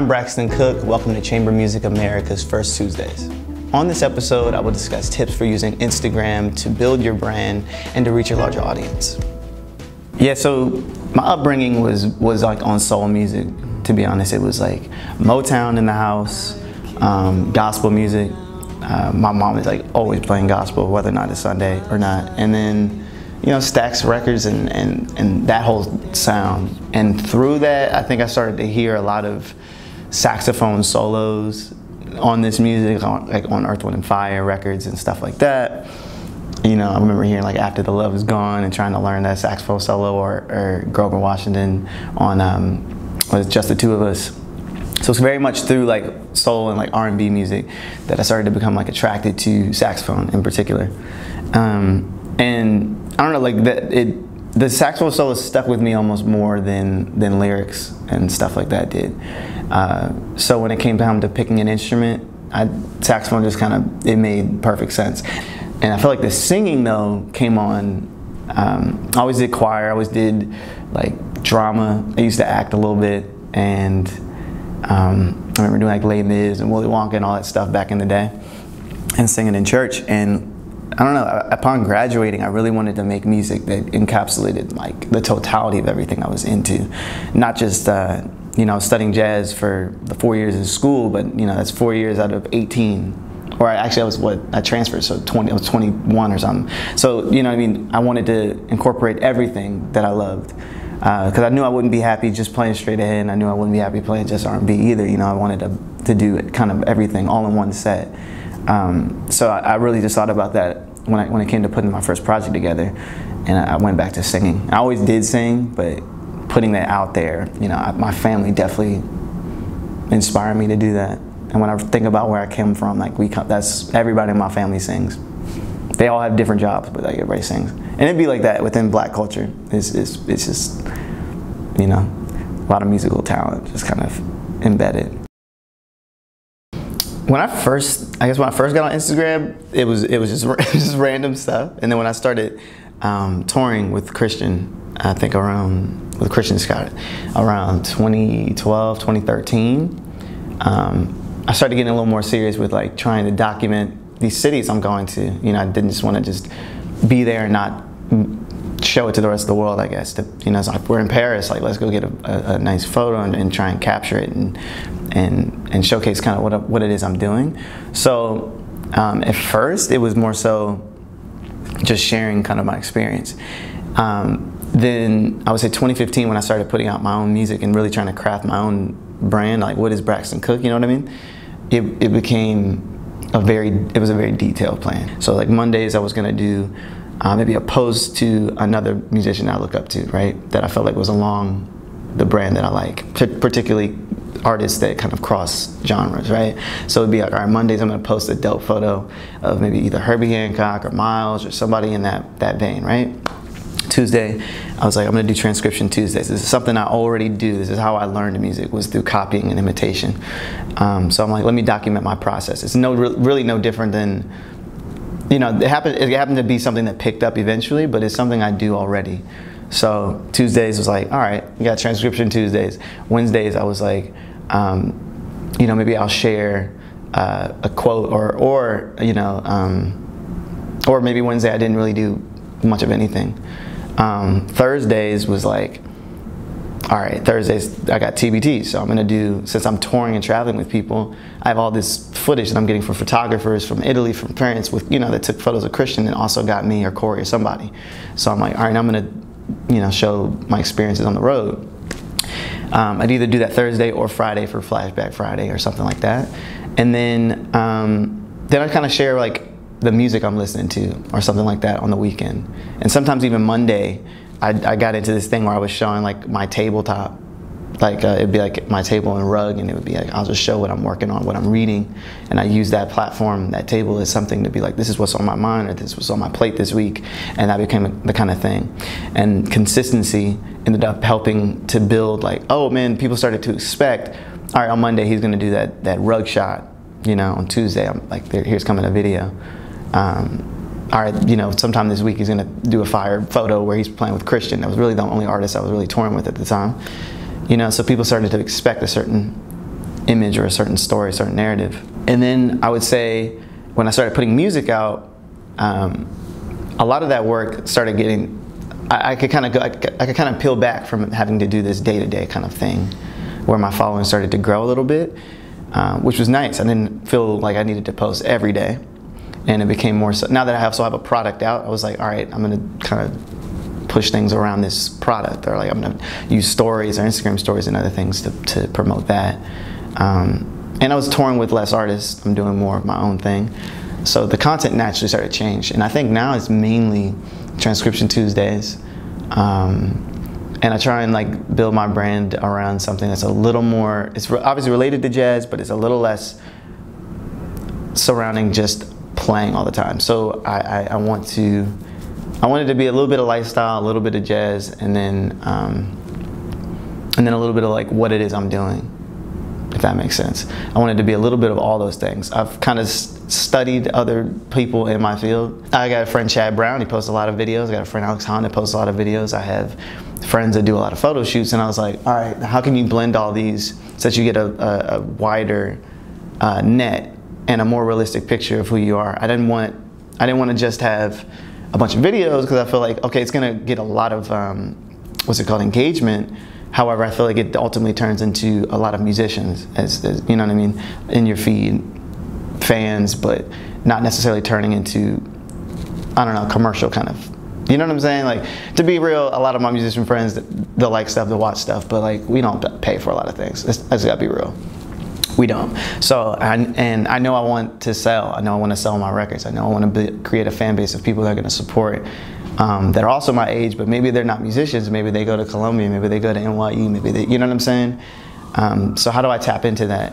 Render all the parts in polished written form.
I'm Braxton Cook. Welcome to Chamber Music America's First Tuesdays. On this episode, I will discuss tips for using Instagram to build your brand and to reach a larger audience. Yeah, so my upbringing was like on soul music, to be honest. It was like Motown in the house, gospel music. My mom is like always playing gospel, whether or not it's Sunday or not. And then, you know, Stax Records and that whole sound. And through that, I think I started to hear a lot of saxophone solos on this music, like on Earth, Wind & Fire records and stuff like that. You know, I remember hearing like After the Love Is Gone and trying to learn that saxophone solo, or Grover Washington on was Just the Two of Us. So it's very much through like soul and like R&B music that I started to become like attracted to saxophone in particular. And I don't know, like the saxophone solo stuck with me almost more than lyrics and stuff like that did. So when it came time to picking an instrument, saxophone just it made perfect sense. And I feel like the singing though came on, I always did choir, I always did like drama. I used to act a little bit, and I remember doing like Les Mis and Willy Wonka and all that stuff back in the day, and singing in church. And I don't know, upon graduating, I really wanted to make music that encapsulated like the totality of everything I was into. Not just, you know, studying jazz for the 4 years in school, but you know, that's 4 years out of 18. Or actually, I transferred, so I was 21 or something. So, you know what I mean, I wanted to incorporate everything that I loved. Because I knew I wouldn't be happy just playing straight ahead, and I knew I wouldn't be happy playing just R&B either. You know, I wanted to do kind of everything all in one set. So I really just thought about that when it came to putting my first project together, and I went back to singing. I always did sing, but putting that out there, you know, my family definitely inspired me to do that. And when I think about where I came from, like that's everybody in my family sings. They all have different jobs, but like everybody sings. And it'd be like that within black culture. It's just, you know, a lot of musical talent just kind of embedded. When I first got on Instagram, it was just random stuff. And then when I started touring with Christian, I think with Christian Scott, around 2012, 2013, I started getting a little more serious with like trying to document these cities I'm going to. You know, I didn't just want to just be there and not show it to the rest of the world, I guess. You know, it's like, we're in Paris, like let's go get a nice photo and try and capture it and showcase kind of what it is I'm doing. So at first it was more so just sharing kind of my experience. Then I would say 2015, when I started putting out my own music and really trying to craft my own brand, like what is Braxton Cook, you know what I mean? It became a very detailed plan. So like Mondays I was gonna do maybe a post to another musician I look up to, right? That I felt like was along the brand that I like, particularly artists that kind of cross genres, right? So it'd be like, all right, Mondays I'm gonna post a dope photo of maybe either Herbie Hancock or Miles or somebody in that vein, right? Tuesday, I was like, I'm gonna do Transcription Tuesdays. This is something I already do. This is how I learned music, was through copying and imitation. So I'm like, let me document my process. It's really no different than, you know, it happened to be something that picked up eventually, but it's something I do already. So Tuesdays was like, all right, we got Transcription Tuesdays. Wednesdays, I was like, you know, maybe I'll share a quote or you know, or maybe Wednesday I didn't really do much of anything. Thursdays was like, all right, Thursdays I got TBT, so I'm gonna do, since I'm touring and traveling with people, I have all this footage that I'm getting from photographers from Italy, from parents with, you know, that took photos of Christian and also got me or Corey or somebody. So I'm like, all right, I'm gonna, you know, show my experiences on the road. I'd either do that Thursday or Friday for Flashback Friday or something like that. And then I kind of share like the music I'm listening to or something like that on the weekend. And sometimes even Monday, I got into this thing where I was showing like my tabletop. Like it'd be like my table and rug, and it would be like, I'll just show what I'm working on, what I'm reading. And I use that platform, that table, as something to be like, this is what's on my mind, or this was on my plate this week. And that became the kind of thing. And consistency ended up helping to build like, oh man, people started to expect, all right, on Monday he's gonna do that rug shot. You know, on Tuesday, I'm like, here's coming a video. All right, you know, sometime this week he's gonna do a fire photo where he's playing with Christian. That was really the only artist I was really touring with at the time. You know, so people started to expect a certain image or a certain story, a certain narrative. And then I would say when I started putting music out, a lot of that work started getting, I could kind of peel back from having to do this day-to-day kind of thing, where my following started to grow a little bit, which was nice. I didn't feel like I needed to post every day, and it became more so. Now that I also have a product out, I was like, all right, I'm gonna kind of push things around this product, or like I'm gonna use stories or Instagram stories and other things to promote that. And I was touring with less artists. I'm doing more of my own thing. So the content naturally started to change. And I think now it's mainly Transcription Tuesdays. And I try and like build my brand around something that's a little more, it's obviously related to jazz, but it's a little less surrounding just playing all the time. So I wanted it to be a little bit of lifestyle, a little bit of jazz, and then a little bit of like what it is I'm doing, if that makes sense. I wanted to be a little bit of all those things. I've kind of studied other people in my field. I got a friend, Chad Brown, he posts a lot of videos. I got a friend, Alex Hahn, that posts a lot of videos. I have friends that do a lot of photo shoots, and I was like, all right, how can you blend all these so that you get a wider net and a more realistic picture of who you are? I didn't want to just have a bunch of videos, because I feel like, okay, it's gonna get a lot of, what's it called, engagement. However, I feel like it ultimately turns into a lot of musicians, as you know what I mean, in your feed, fans, but not necessarily turning into, I don't know, commercial kind of, you know what I'm saying? Like, to be real, a lot of my musician friends, they'll like stuff, they'll watch stuff, but like, we don't pay for a lot of things. I just gotta be real. We don't. So, and I know I want to sell. I know I want to sell my records. I know I want to create a fan base of people that are going to support, that are also my age, but maybe they're not musicians. Maybe they go to Columbia, maybe they go to NYU, maybe they, you know what I'm saying? So how do I tap into that?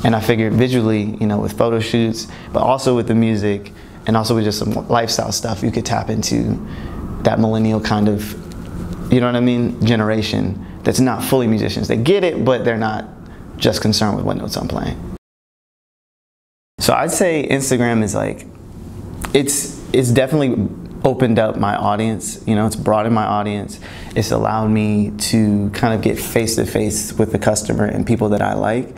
And I figured visually, you know, with photo shoots, but also with the music, and also with just some lifestyle stuff, you could tap into that millennial kind of, you know what I mean, generation that's not fully musicians. They get it, but they're not just concerned with what notes I'm playing. So I'd say Instagram is like, it's definitely opened up my audience, you know, it's broadened my audience. It's allowed me to kind of get face to face with the customer and people that I like.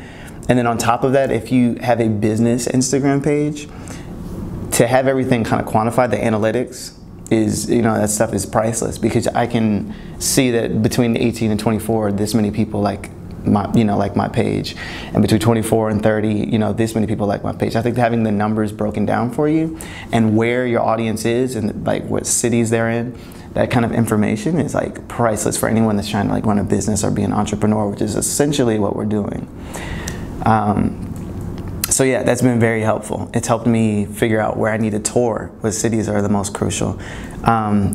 And then on top of that, if you have a business Instagram page, to have everything kind of quantified, the analytics is, you know, that stuff is priceless, because I can see that between 18 and 24, this many people like my, you know, like my page, and between 24 and 30, you know, this many people like my page. I think having the numbers broken down for you and where your audience is and like what cities they're in, that kind of information is like priceless for anyone that's trying to like run a business or be an entrepreneur, which is essentially what we're doing. So yeah, that's been very helpful. It's helped me figure out where I need to tour, what cities are the most crucial.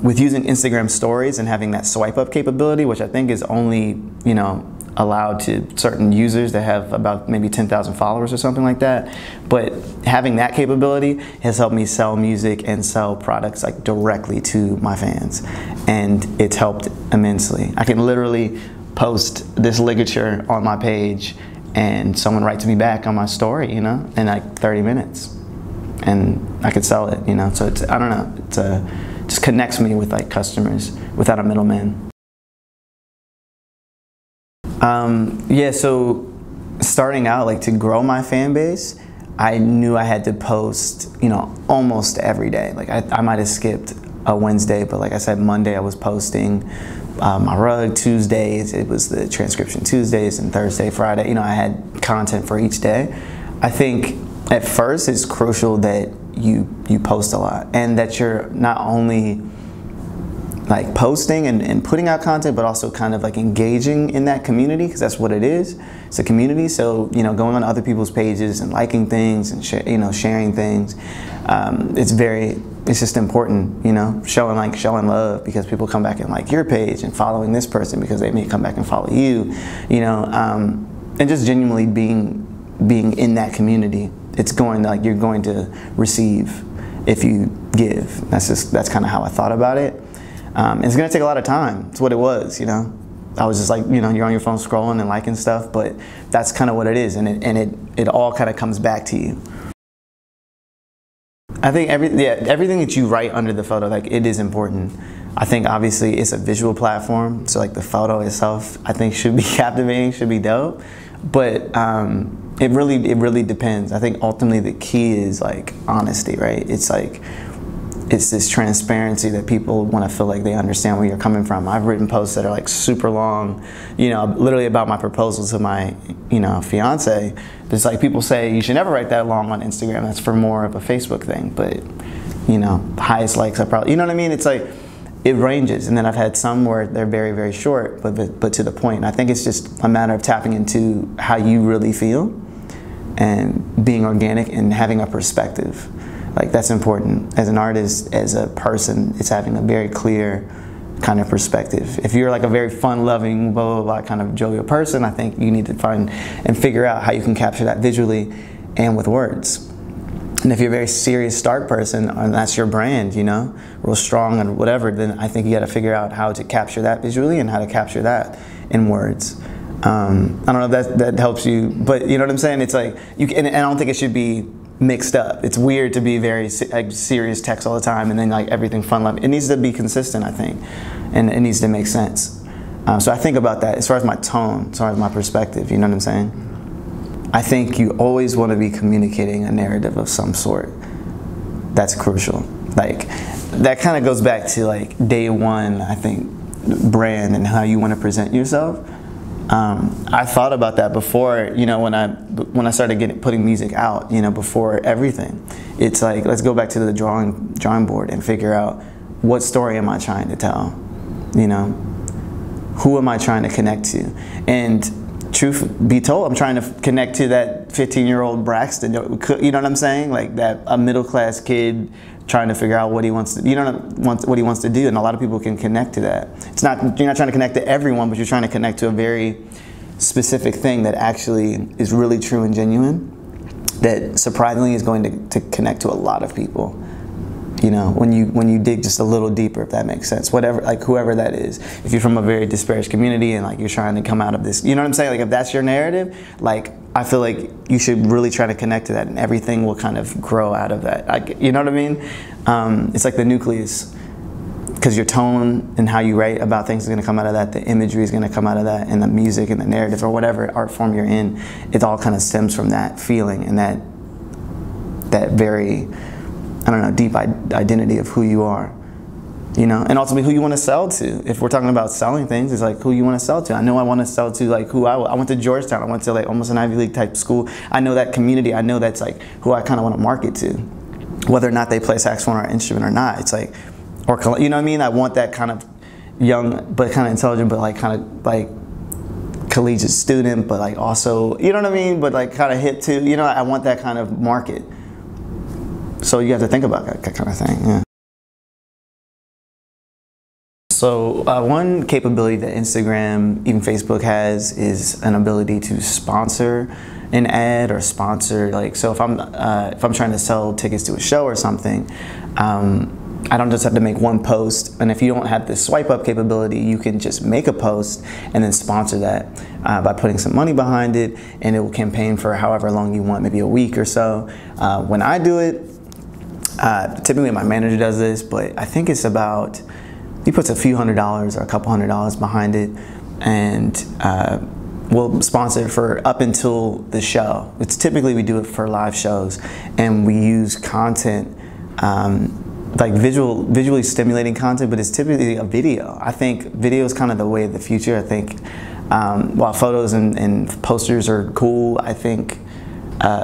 With using Instagram stories and having that swipe up capability, which I think is only, you know, allowed to certain users that have about maybe 10,000 followers or something like that. But having that capability has helped me sell music and sell products like directly to my fans. And it's helped immensely. I can literally post this ligature on my page and someone writes me back on my story, you know, in like 30 minutes. And I could sell it, you know. So it's, I don't know, it's just connects me with like customers without a middleman. Yeah, so starting out, like to grow my fan base, I knew I had to post, you know, almost every day. Like I might have skipped a Wednesday, but like I said, Monday I was posting my rug. Tuesdays it was the Transcription Tuesdays, and Thursday, Friday, you know, I had content for each day. I think at first it's crucial that you post a lot, and that you're not only like posting and putting out content, but also kind of like engaging in that community, because that's what it is. It's a community. So, you know, going on other people's pages and liking things and sharing things, it's just important, you know, showing love, because people come back and like your page, and following this person because they may come back and follow you, you know, and just genuinely being in that community. It's going to, like, you're going to receive if you give. That's kind of how I thought about it. It's gonna take a lot of time. It's what it was, you know. I was just like, you know, you're on your phone scrolling and liking stuff, but that's kind of what it is, and it all kind of comes back to you. I think everything that you write under the photo, like, it is important. I think obviously it's a visual platform, so like the photo itself, I think should be captivating, should be dope. But it really depends. I think ultimately the key is like honesty, right? It's like, it's this transparency that people want to feel like they understand where you're coming from. I've written posts that are like super long, you know, literally about my proposal to my, you know, fiance. It's like people say you should never write that long on Instagram. That's for more of a Facebook thing. But, you know, the highest likes I probably, you know what I mean? It's like, it ranges. And then I've had some where they're very, very short, but to the point. And I think it's just a matter of tapping into how you really feel and being organic and having a perspective. Like, that's important. As an artist, as a person, it's having a very clear kind of perspective. If you're like a very fun-loving, blah, blah, blah kind of jovial person, I think you need to find and figure out how you can capture that visually and with words. And if you're a very serious, stark person, and that's your brand, you know, real strong and whatever, then I think you got to figure out how to capture that visually and how to capture that in words. I don't know if that helps you, but you know what I'm saying? It's like, and I don't think it should be mixed up. It's weird to be very serious text all the time and then like everything fun loving. It needs to be consistent, I think, and it needs to make sense. So I think about that as far as my tone, as far as my perspective, you know what I'm saying? I think you always want to be communicating a narrative of some sort. That's crucial. Like, that kind of goes back to like day one, I think, brand and how you want to present yourself. I thought about that before, you know, when I started putting music out, you know, before everything. It's like, let's go back to the drawing board and figure out, what story am I trying to tell? You know, who am I trying to connect to? And truth be told, I'm trying to connect to that 15-year-old Braxton. You know what I'm saying? Like that, a middle-class kid trying to figure out what he wants to, what he wants to do, and a lot of people can connect to that. It's not, you're not trying to connect to everyone, but you're trying to connect to a very specific thing that actually is really true and genuine, that surprisingly is going to connect to a lot of people. You know, when you dig just a little deeper, if that makes sense. Whatever, like whoever that is. If you're from a very disparaged community and like you're trying to come out of this, you know what I'm saying? Like if that's your narrative, like I feel like you should really try to connect to that, and everything will kind of grow out of that. Like, you know what I mean? It's like the nucleus, because your tone and how you write about things is going to come out of that. The imagery is going to come out of that, and the music and the narrative or whatever art form you're in, it all kind of stems from that feeling and that very, I don't know, deep identity of who you are, you know, and ultimately who you want to sell to. If we're talking about selling things, it's like who you want to sell to. I know I want to sell to like who I went to Georgetown. I went to like almost an Ivy League type school. I know that community. I know that's like who I kind of want to market to, whether or not they play saxophone or instrument or not. It's like, or you know what I mean? I want that kind of young but kind of intelligent but like kind of like collegiate student, but like also, you know what I mean? But like kind of hip too. You know, I want that kind of market. So you have to think about that kind of thing, yeah. So one capability that Instagram, even Facebook has, is an ability to sponsor an ad or sponsor, like, so if I'm trying to sell tickets to a show or something, I don't just have to make one post, and if you don't have the swipe up capability, you can just make a post and then sponsor that by putting some money behind it, and it will campaign for however long you want, maybe a week or so. When I do it, typically my manager does this, but I think it's about, he puts a few $100s or a couple $100s behind it, and we'll sponsor it for up until the show. It's typically, we do it for live shows, and we use content, like visually stimulating content, but it's typically a video. I think video is kind of the way of the future. I think while photos and posters are cool, I think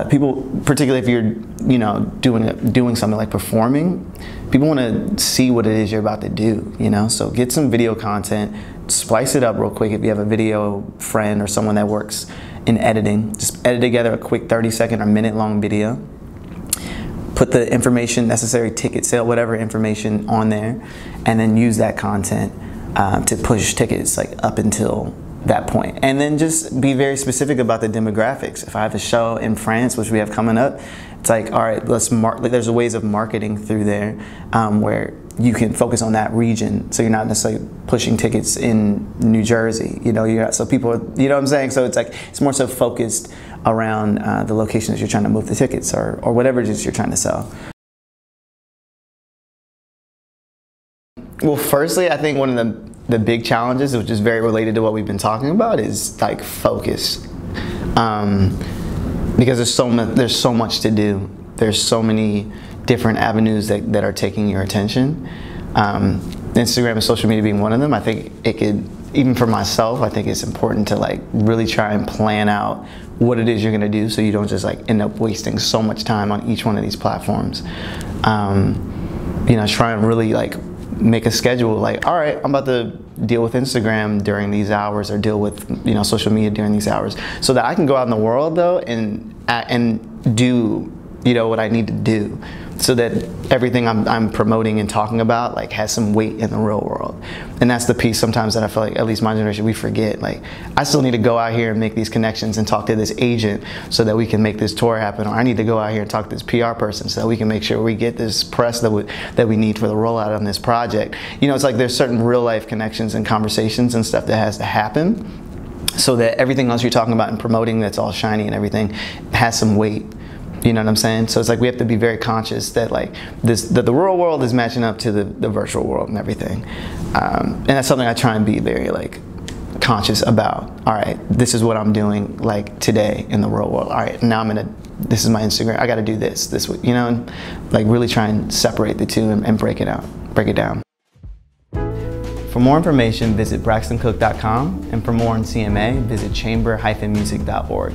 people, particularly if you're, you know, doing something like performing, people want to see what it is you're about to do, you know? So get some video content, splice it up real quick if you have a video friend or someone that works in editing. Just edit together a quick 30-second or minute-long video. Put the information, necessary ticket sale, whatever information on there, and then use that content to push tickets like up until that point. And then just be very specific about the demographics. If I have a show in France, which we have coming up, it's like, all right, let's there's ways of marketing through there where you can focus on that region, so you're not necessarily pushing tickets in New Jersey, you know, so people are, you know what I'm saying? So it's like, it's more so focused around the locations you're trying to move the tickets or whatever it is you're trying to sell. Well, firstly, I think one of the big challenges, which is very related to what we've been talking about, is like focus. Because there's so much to do. There's so many different avenues that are taking your attention. Instagram and social media being one of them. I think it could, even for myself, I think it's important to like really try and plan out what it is you're gonna do so you don't just like end up wasting so much time on each one of these platforms. You know, try and really like make a schedule, like, all right, I'm about to deal with Instagram during these hours or deal with, you know, social media during these hours, so that I can go out in the world though and do, you know, what I need to do, so that everything I'm promoting and talking about like has some weight in the real world. And that's the piece sometimes that I feel like, at least my generation, we forget. Like, I still need to go out here and make these connections and talk to this agent so that we can make this tour happen, or I need to go out here and talk to this PR person so that we can make sure we get this press that we need for the rollout on this project. You know, it's like there's certain real life connections and conversations and stuff that has to happen so that everything else you're talking about and promoting that's all shiny and everything has some weight. You know what I'm saying? So it's like we have to be very conscious that like that the real world is matching up to the virtual world and everything. And that's something I try and be very like conscious about. All right, this is what I'm doing like today in the real world. All right, now this is my Instagram. I got to do this, you know, and like really try and separate the two and break it down. For more information, visit braxtoncook.com, and for more on CMA, visit chamber-music.org.